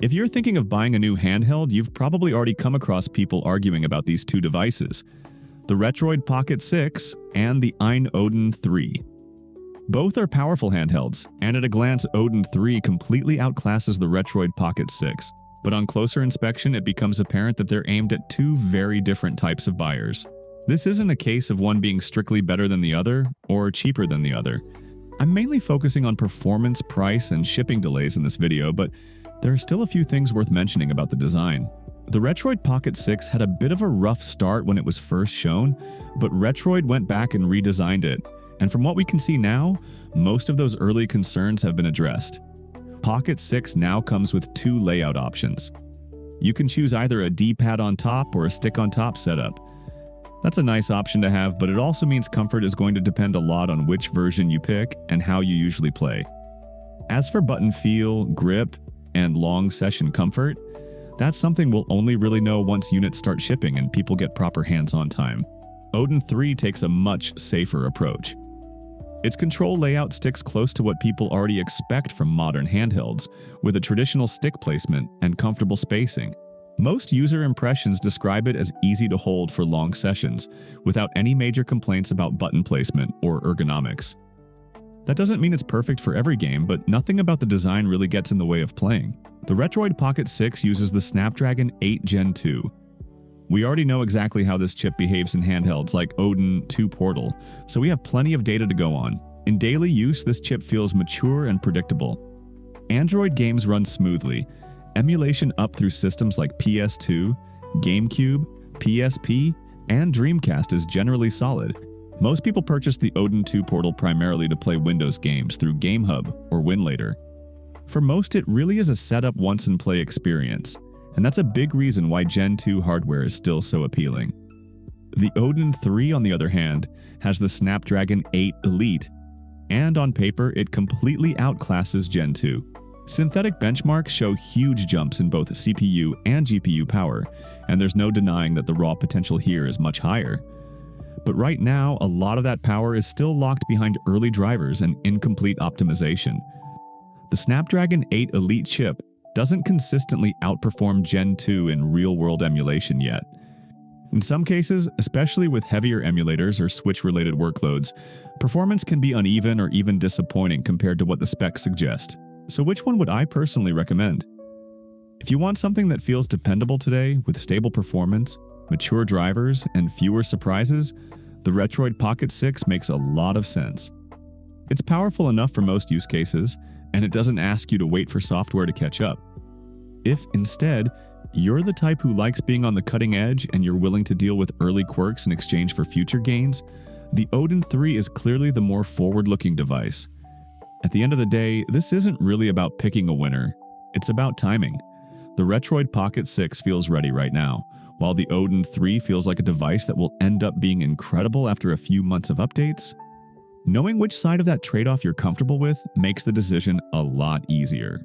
If you're thinking of buying a new handheld, you've probably already come across people arguing about these two devices, the Retroid Pocket 6 and the AYN Odin 3. Both are powerful handhelds, and at a glance, Odin 3 completely outclasses the Retroid Pocket 6. But on closer inspection, it becomes apparent that they're aimed at two very different types of buyers. This isn't a case of one being strictly better than the other, or cheaper than the other. I'm mainly focusing on performance, price, and shipping delays in this video, but there are still a few things worth mentioning about the design. The Retroid Pocket 6 had a bit of a rough start when it was first shown, but Retroid went back and redesigned it, and from what we can see now, most of those early concerns have been addressed. Pocket 6 now comes with two layout options. You can choose either a D-pad on top or a stick on top setup. That's a nice option to have, but it also means comfort is going to depend a lot on which version you pick and how you usually play. As for button feel, grip, and long session comfort, that's something we'll only really know once units start shipping and people get proper hands-on time. Odin 3 takes a much safer approach. Its control layout sticks close to what people already expect from modern handhelds, with a traditional stick placement and comfortable spacing. Most user impressions describe it as easy to hold for long sessions, without any major complaints about button placement or ergonomics. That doesn't mean it's perfect for every game, but nothing about the design really gets in the way of playing. The Retroid Pocket 6 uses the Snapdragon 8 Gen 2. We already know exactly how this chip behaves in handhelds like Odin 2 Portal, so we have plenty of data to go on. In daily use, this chip feels mature and predictable. Android games run smoothly. Emulation up through systems like PS2, GameCube, PSP, and Dreamcast is generally solid. Most people purchase the Odin 2 Portal primarily to play Windows games through GameHub or Winlator. For most, it really is a setup once-and-play experience, and that's a big reason why Gen 2 hardware is still so appealing. The Odin 3, on the other hand, has the Snapdragon 8 Elite, and on paper, it completely outclasses Gen 2. Synthetic benchmarks show huge jumps in both CPU and GPU power, and there's no denying that the raw potential here is much higher. But right now, a lot of that power is still locked behind early drivers and incomplete optimization. The Snapdragon 8 Elite chip doesn't consistently outperform Gen 2 in real-world emulation yet. In some cases, especially with heavier emulators or Switch-related workloads, performance can be uneven or even disappointing compared to what the specs suggest. So which one would I personally recommend? If you want something that feels dependable today with stable performance, mature drivers, and fewer surprises, the Retroid Pocket 6 makes a lot of sense. It's powerful enough for most use cases, and it doesn't ask you to wait for software to catch up. If, instead, you're the type who likes being on the cutting edge and you're willing to deal with early quirks in exchange for future gains, the Odin 3 is clearly the more forward-looking device. At the end of the day, this isn't really about picking a winner. It's about timing. The Retroid Pocket 6 feels ready right now, while the Odin 3 feels like a device that will end up being incredible after a few months of updates. Knowing which side of that trade-off you're comfortable with makes the decision a lot easier.